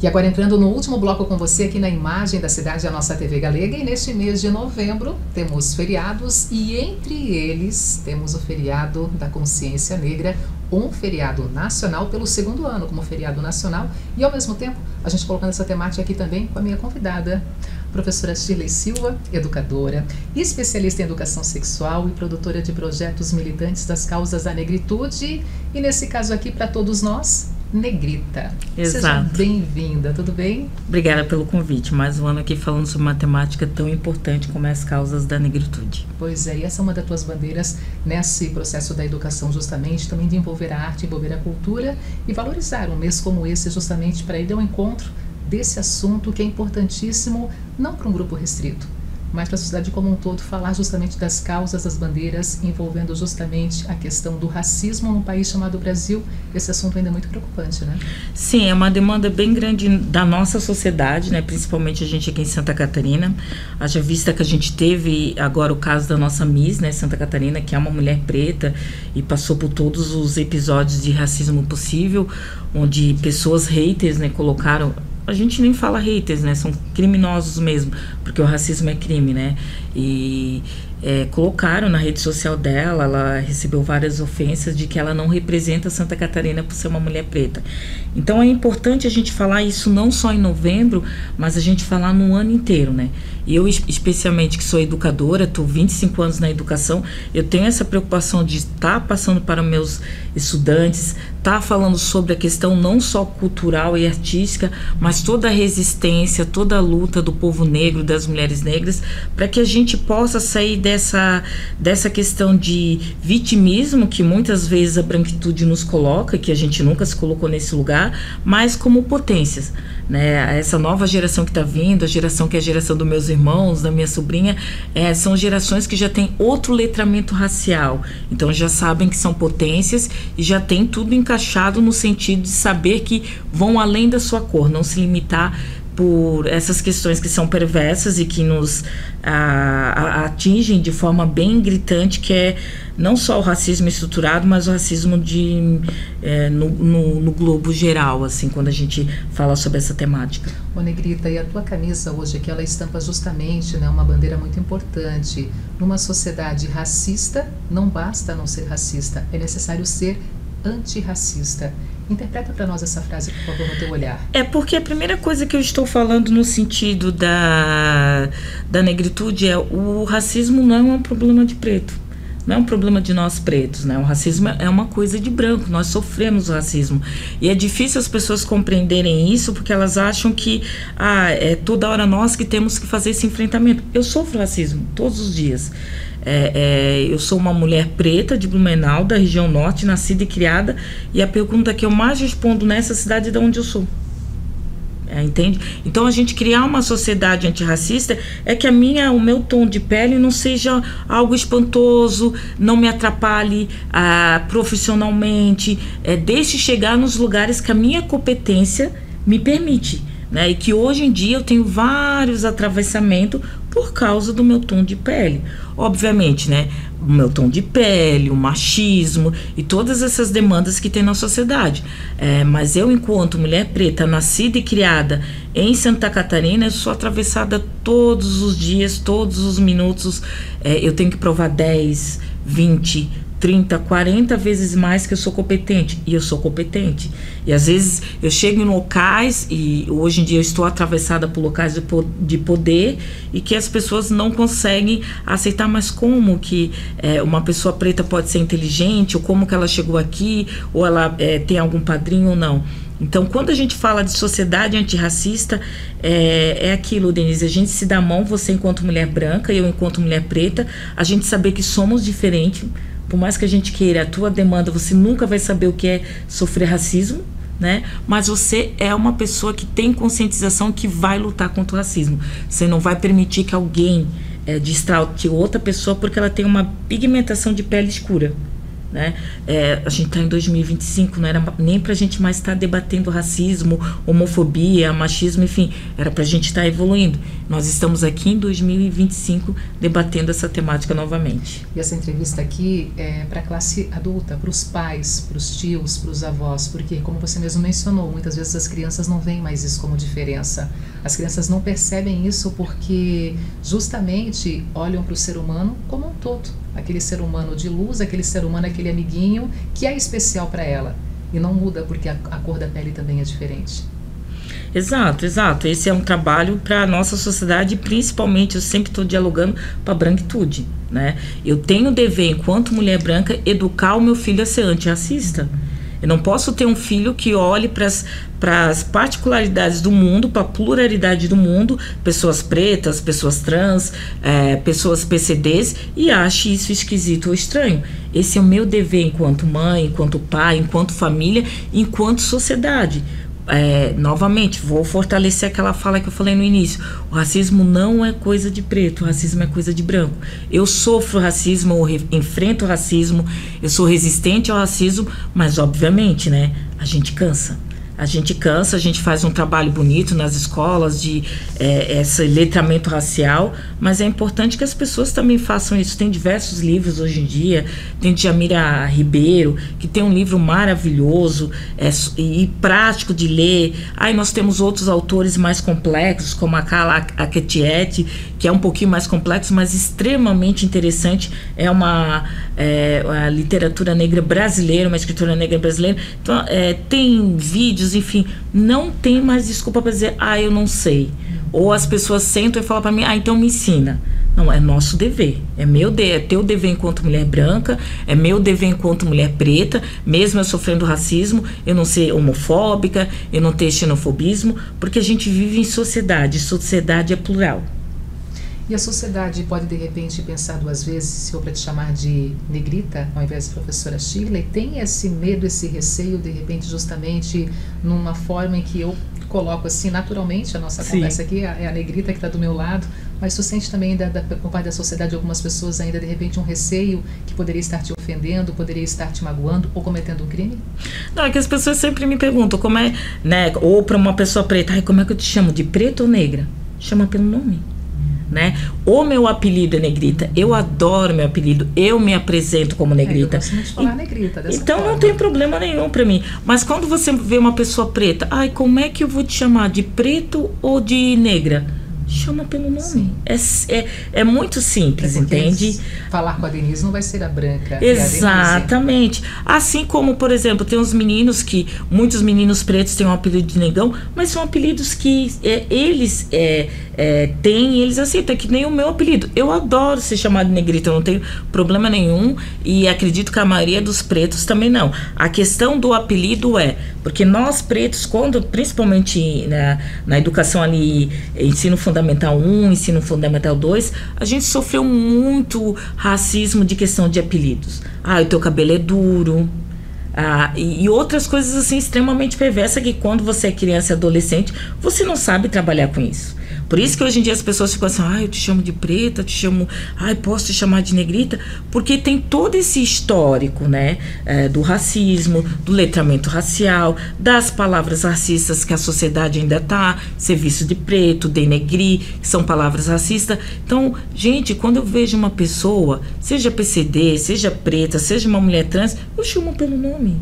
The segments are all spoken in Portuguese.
E agora entrando no último bloco com você aqui na Imagem da Cidade, a nossa TV Galega, e neste mês de novembro temos feriados e entre eles temos o feriado da Consciência Negra, um feriado nacional pelo segundo ano como feriado nacional, e ao mesmo tempo a gente colocando essa temática aqui também com a minha convidada, professora Shirley Silva, educadora, especialista em educação sexual e produtora de projetos militantes das causas da negritude, e nesse caso aqui para todos nós, Negrita. Exato. Seja bem-vinda, tudo bem? Obrigada pelo convite. Mais um ano aqui falando sobre uma temática tão importante como as causas da negritude. Pois é, e essa é uma das tuas bandeiras nesse processo da educação, justamente, também de envolver a arte, envolver a cultura e valorizar um mês como esse, justamente para ir ao encontro desse assunto que é importantíssimo, não para um grupo restrito, mas para a sociedade como um todo, falar justamente das causas, das bandeiras, envolvendo justamente a questão do racismo num país chamado Brasil. Esse assunto ainda é muito preocupante, né? Sim, é uma demanda bem grande da nossa sociedade, né? Principalmente a gente aqui em Santa Catarina. Haja vista que a gente teve agora o caso da nossa Miss, né, Santa Catarina, que é uma mulher preta e passou por todos os episódios de racismo possível, onde pessoas haters, né, colocaram... A gente nem fala haters, né? São criminosos mesmo, porque o racismo é crime, né? E colocaram na rede social dela, ela recebeu várias ofensas de que ela não representa Santa Catarina por ser uma mulher preta. Então é importante a gente falar isso não só em novembro, mas a gente falar no ano inteiro, né? Eu, especialmente, que sou educadora, estou 25 anos na educação, eu tenho essa preocupação de estar passando para meus estudantes, estar falando sobre a questão não só cultural e artística, mas toda a resistência, toda a luta do povo negro, das mulheres negras, para que a gente possa sair dessa questão de vitimismo que muitas vezes a branquitude nos coloca, que a gente nunca se colocou nesse lugar, mas como potências, né? Essa nova geração que está vindo, a geração que é a geração dos meus irmãos, da minha sobrinha, são gerações que já têm outro letramento racial, então já sabem que são potências e já tem tudo encaixado no sentido de saber que vão além da sua cor, não se limitar por essas questões que são perversas e que nos atingem de forma bem gritante, que é não só o racismo estruturado, mas o racismo no globo geral, assim, quando a gente fala sobre essa temática. Ô Negrita, e a tua camisa hoje aqui, ela estampa justamente, né, uma bandeira muito importante. Numa sociedade racista, não basta não ser racista, é necessário ser antirracista. Interpreta para nós essa frase, por favor, no teu olhar. É porque a primeira coisa que eu estou falando no sentido da negritude é o racismo não é um problema de preto, não é um problema de nós pretos, né? O racismo é uma coisa de branco, nós sofremos o racismo. E é difícil as pessoas compreenderem isso porque elas acham que é toda hora nós que temos que fazer esse enfrentamento. Eu sofro racismo todos os dias. Eu sou uma mulher preta de Blumenau, da região norte, nascida e criada, e a pergunta que eu mais respondo nessa cidade é de onde eu sou. Entende? Então a gente criar uma sociedade antirracista é que o meu tom de pele não seja algo espantoso, não me atrapalhe profissionalmente, deixe chegar nos lugares que a minha competência me permite, né? E que hoje em dia eu tenho vários atravessamentos por causa do meu tom de pele. Obviamente, né? O meu tom de pele, o machismo e todas essas demandas que tem na sociedade. Mas eu, enquanto mulher preta, nascida e criada em Santa Catarina, eu sou atravessada todos os dias, todos os minutos. Eu tenho que provar 10, 20, 30, 40 vezes mais que eu sou competente. E eu sou competente. E às vezes eu chego em locais, e hoje em dia eu estou atravessada por locais de poder, e que as pessoas não conseguem aceitar. Mas como que uma pessoa preta pode ser inteligente, ou como que ela chegou aqui, ou ela tem algum padrinho ou não. Então, quando a gente fala de sociedade antirracista, é aquilo, Denise, a gente se dá a mão, você enquanto mulher branca e eu enquanto mulher preta, a gente saber que somos diferentes. Por mais que a gente queira a tua demanda, você nunca vai saber o que é sofrer racismo, né? Mas você é uma pessoa que tem conscientização, que vai lutar contra o racismo. Você não vai permitir que alguém destraute outra pessoa porque ela tem uma pigmentação de pele escura. né? A gente está em 2025, não era nem para a gente mais estar debatendo racismo, homofobia, machismo, enfim, era para a gente estar evoluindo. Nós estamos aqui em 2025 debatendo essa temática novamente. E essa entrevista aqui é para a classe adulta, para os pais, para os tios, para os avós, porque, como você mesmo mencionou, muitas vezes as crianças não veem mais isso como diferença. As crianças não percebem isso porque justamente olham para o ser humano como um todo. Aquele ser humano de luz, aquele ser humano, aquele amiguinho que é especial para ela. E não muda porque a cor da pele também é diferente. Exato, exato. Esse é um trabalho para a nossa sociedade, principalmente, eu sempre estou dialogando para a branquitude, né? Eu tenho o dever, enquanto mulher branca, educar o meu filho a ser antirracista. Eu não posso ter um filho que olhe para as particularidades do mundo, para a pluralidade do mundo, pessoas pretas, pessoas trans, pessoas PCDs, e ache isso esquisito ou estranho. Esse é o meu dever enquanto mãe, enquanto pai, enquanto família, enquanto sociedade. Novamente, vou fortalecer aquela fala que eu falei no início. O racismo não é coisa de preto, o racismo é coisa de branco. Eu sofro racismo, eu enfrento racismo, eu sou resistente ao racismo, mas obviamente, né, a gente cansa. A gente faz um trabalho bonito nas escolas de esse letramento racial, mas é importante que as pessoas também façam isso. Tem diversos livros hoje em dia, tem Djamila Ribeiro, que tem um livro maravilhoso e prático de ler. Aí nós temos outros autores mais complexos, como a Carla Aketiete, que é um pouquinho mais complexo, mas extremamente interessante. É a literatura negra brasileira, uma escritora negra brasileira. Então, tem vídeos, enfim, não tem mais desculpa para dizer, eu não sei. Ou as pessoas sentam e falam para mim, então me ensina. Não, é nosso dever. É teu dever enquanto mulher branca, é meu dever enquanto mulher preta, mesmo eu sofrendo racismo, eu não ser homofóbica, eu não ter xenofobismo, porque a gente vive em sociedade é plural. E a sociedade pode, de repente, pensar duas vezes se eu para te chamar de negrita, ao invés de professora Shirley? Tem esse medo, esse receio, de repente, justamente numa forma em que eu coloco assim, naturalmente, a nossa conversa aqui, é a negrita que está do meu lado, mas tu sente também, por parte da sociedade, algumas pessoas ainda, de repente, um receio que poderia estar te ofendendo, poderia estar te magoando ou cometendo um crime? Não, é que as pessoas sempre me perguntam, como é, né, ou para uma pessoa preta, como é que eu te chamo, de preta ou negra? Chama pelo nome. Né? O meu apelido é negrita, eu adoro meu apelido, eu me apresento como negrita. Eu gosto muito de falar negrita dessa então forma. Não tem problema nenhum para mim. Mas quando você vê uma pessoa preta, como é que eu vou te chamar, de preto ou de negra? Chama pelo nome. É muito simples, entende? Falar com a Denise não vai ser a branca. Exatamente. Assim como, por exemplo, tem uns meninos muitos meninos pretos têm um apelido de negão, mas são apelidos que eles têm, eles aceitam, que nem o meu apelido. Eu adoro ser chamado de negrita, eu não tenho problema nenhum, e acredito que a maioria dos pretos também não. A questão do apelido porque nós pretos, principalmente na educação ali, ensino fundamental 1, ensino fundamental 2, a gente sofreu muito racismo de questão de apelidos. O teu cabelo é duro. E outras coisas assim extremamente perversas que quando você é criança e adolescente, você não sabe trabalhar com isso. Por isso que hoje em dia as pessoas ficam assim, eu te chamo de preta, posso te chamar de negrita, porque tem todo esse histórico, né, do racismo, do letramento racial, das palavras racistas que a sociedade ainda serviço de preto, denegrir, que são palavras racistas. Então, gente, quando eu vejo uma pessoa, seja PCD, seja preta, seja uma mulher trans, eu chamo pelo nome.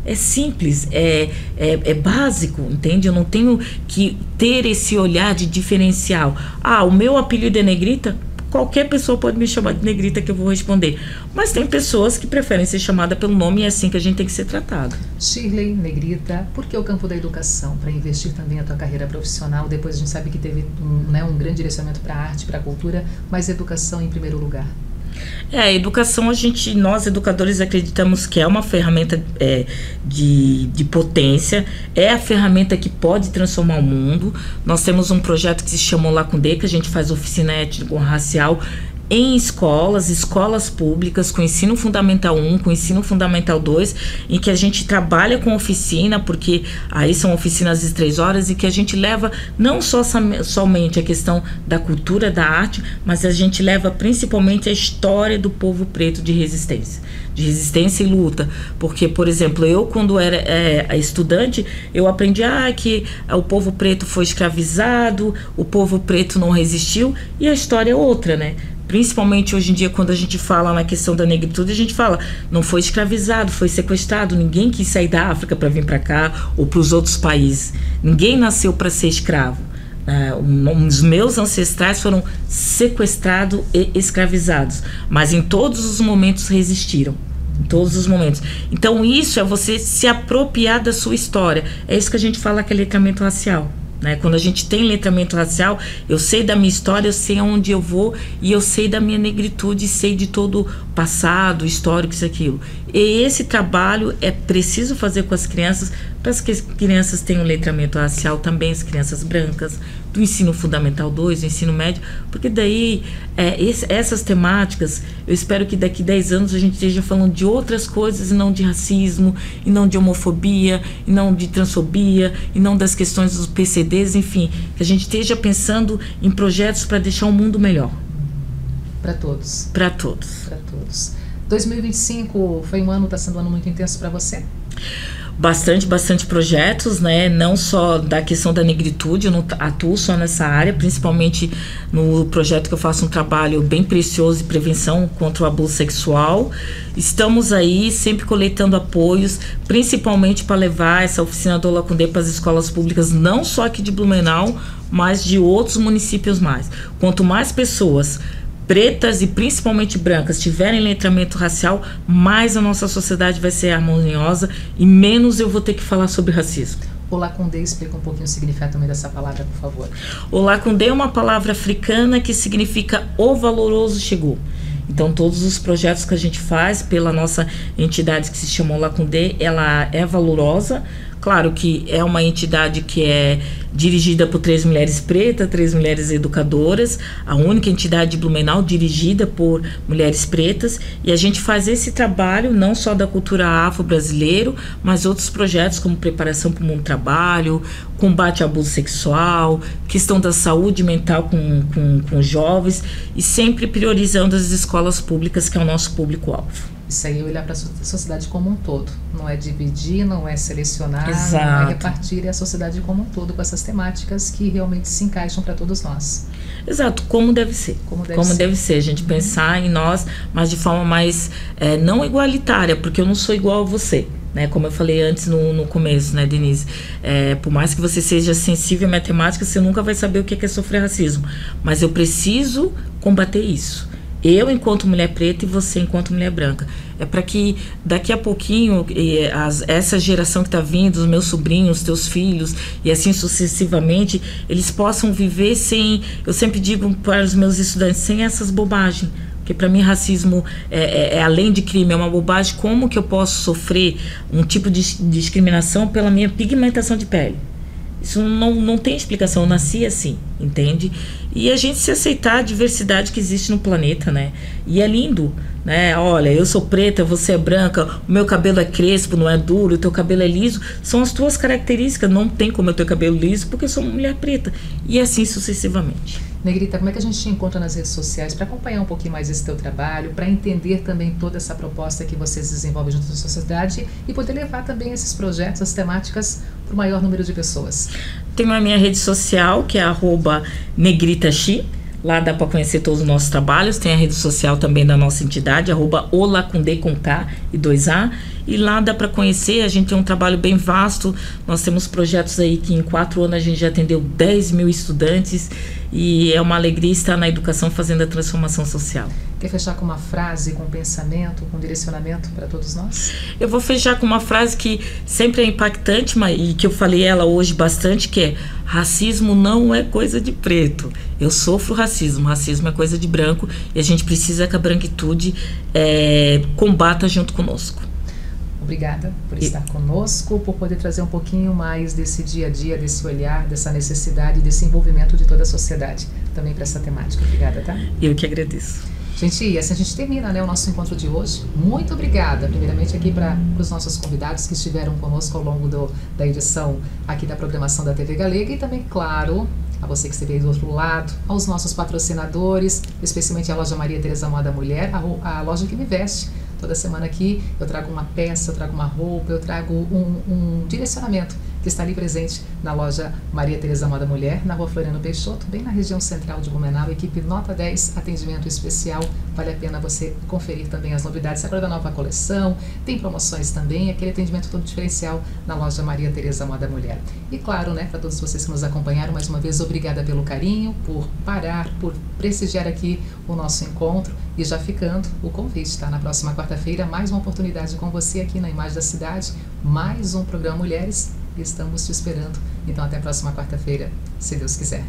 É simples, é básico, entende? Eu não tenho que ter esse olhar de diferencial. O meu apelido é negrita? Qualquer pessoa pode me chamar de negrita que eu vou responder. Mas tem pessoas que preferem ser chamada pelo nome e é assim que a gente tem que ser tratado. Shirley, negrita, por que o campo da educação? Para investir também a tua carreira profissional? Depois a gente sabe que teve um grande direcionamento para a arte, para a cultura, mas educação em primeiro lugar. A educação, nós educadores acreditamos que é uma ferramenta de potência, é a ferramenta que pode transformar o mundo. Nós temos um projeto que se chama Olá com D, que a gente faz oficina étnico-racial em escolas públicas, com ensino fundamental 1, com ensino fundamental 2, em que a gente trabalha com oficina, porque aí são oficinas de 3 horas, e que a gente leva não só somente a questão da cultura, da arte, mas a gente leva principalmente a história do povo preto de resistência e luta. Porque, por exemplo, eu quando era estudante, eu aprendi que o povo preto foi escravizado, o povo preto não resistiu, e a história é outra, né? Principalmente hoje em dia, quando a gente fala na questão da negritude, a gente fala, não foi escravizado, foi sequestrado, ninguém quis sair da África para vir para cá ou para os outros países, ninguém nasceu para ser escravo. Os meus ancestrais foram sequestrados e escravizados, mas em todos os momentos resistiram. Em todos os momentos. Então isso é você se apropriar da sua história. É isso que a gente fala que é letramento racial, né? Quando a gente tem letramento racial, eu sei da minha história, eu sei aonde eu vou, e eu sei da minha negritude, sei de todo o passado, histórico, isso, aquilo. E esse trabalho é preciso fazer com as crianças, para que as crianças tenham letramento racial também, as crianças brancas, do ensino fundamental 2, do ensino médio, porque daí essas temáticas, eu espero que daqui 10 anos a gente esteja falando de outras coisas, e não de racismo, e não de homofobia, e não de transfobia, e não das questões dos PCDs, enfim, que a gente esteja pensando em projetos para deixar o mundo melhor. Para todos. Para todos. Para todos. 2025 foi está sendo um ano muito intenso para você? Bastante projetos, né? Não só da questão da negritude, eu não atuo só nessa área, principalmente no projeto que eu faço um trabalho bem precioso de prevenção contra o abuso sexual. Estamos aí sempre coletando apoios, principalmente para levar essa oficina do Olacundê para as escolas públicas, não só aqui de Blumenau, mas de outros municípios mais. Quanto mais pessoas pretas e principalmente brancas tiverem letramento racial, mais a nossa sociedade vai ser harmoniosa e menos eu vou ter que falar sobre racismo. Olacundê, explica um pouquinho o significado também dessa palavra, por favor. Olacundê é uma palavra africana que significa o valoroso chegou. Então todos os projetos que a gente faz pela nossa entidade que se chama Olacundê, ela é valorosa. Claro que é uma entidade que é dirigida por 3 mulheres pretas, 3 mulheres educadoras, a única entidade de Blumenau dirigida por mulheres pretas, e a gente faz esse trabalho não só da cultura afro-brasileiro, mas outros projetos como preparação para o mundo do trabalho, combate ao abuso sexual, questão da saúde mental com jovens, e sempre priorizando as escolas públicas, que é o nosso público-alvo. Isso aí é olhar para a sociedade como um todo. Não é dividir, não é selecionar, Exato. Não é repartir, é a sociedade como um todo, com essas temáticas que realmente se encaixam para todos nós. Exato, como deve ser. Como deve ser. A gente pensar em nós, mas de forma mais não igualitária, porque eu não sou igual a você. Né, como eu falei antes no começo, né, Denise? Por mais que você seja sensível à matemática, você nunca vai saber o que é sofrer racismo. Mas eu preciso combater isso. Eu enquanto mulher preta e você enquanto mulher branca. É para que daqui a pouquinho essa geração que está vindo, os meus sobrinhos, teus filhos e assim sucessivamente, eles possam viver sem, eu sempre digo para os meus estudantes, sem essas bobagens. Porque para mim racismo é além de crime, é uma bobagem. Como que eu posso sofrer um tipo de discriminação pela minha pigmentação de pele? Isso não tem explicação, eu nasci assim, entende? E a gente se aceitar a diversidade que existe no planeta, né? E é lindo, né? Olha, eu sou preta, você é branca, o meu cabelo é crespo, não é duro, o teu cabelo é liso. São as tuas características, não tem como eu ter cabelo liso porque eu sou uma mulher preta. E assim sucessivamente. Negrita, como é que a gente te encontra nas redes sociais para acompanhar um pouquinho mais esse teu trabalho, para entender também toda essa proposta que vocês desenvolvem junto à sociedade e poder levar também esses projetos, as temáticas para o maior número de pessoas? Tem a minha rede social, que é @negritaxi. Lá dá para conhecer todos os nossos trabalhos. Tem a rede social também da nossa entidade, @olacundê com K e 2A. E lá dá para conhecer, a gente tem um trabalho bem vasto. Nós temos projetos aí que em 4 anos a gente já atendeu 10 mil estudantes. E é uma alegria estar na educação fazendo a transformação social. Quer fechar com uma frase, com um pensamento, com um direcionamento para todos nós? Eu vou fechar com uma frase que sempre é impactante e que eu falei ela hoje bastante, que é: racismo não é coisa de preto. Eu sofro racismo é coisa de branco, e a gente precisa que a branquitude combata junto conosco. Obrigada por estar conosco, por poder trazer um pouquinho mais desse dia a dia, desse olhar, dessa necessidade, desse envolvimento de toda a sociedade também para essa temática. Obrigada, tá? Eu que agradeço. Gente, e assim a gente termina, né, o nosso encontro de hoje. Muito obrigada, primeiramente aqui para os nossos convidados que estiveram conosco ao longo da edição aqui da programação da TV Galega e também, claro, a você que esteve aí do outro lado, aos nossos patrocinadores, especialmente a loja Maria Tereza Moda Mulher, a loja que me veste. Toda semana aqui eu trago uma peça, eu trago uma roupa, eu trago um direcionamento que está ali presente na loja Maria Tereza Moda Mulher, na Rua Floriano Peixoto, bem na região central de Blumenau, equipe nota 10, atendimento especial. Vale a pena você conferir também as novidades agora da nova coleção, tem promoções também, aquele atendimento todo diferencial na loja Maria Tereza Moda Mulher. E claro, né, para todos vocês que nos acompanharam, mais uma vez, obrigada pelo carinho, por parar, por prestigiar aqui o nosso encontro. E já ficando o convite, tá? Na próxima quarta-feira, mais uma oportunidade com você aqui na Imagem da Cidade, mais um programa Mulheres. Estamos te esperando. Então, até a próxima quarta-feira, se Deus quiser.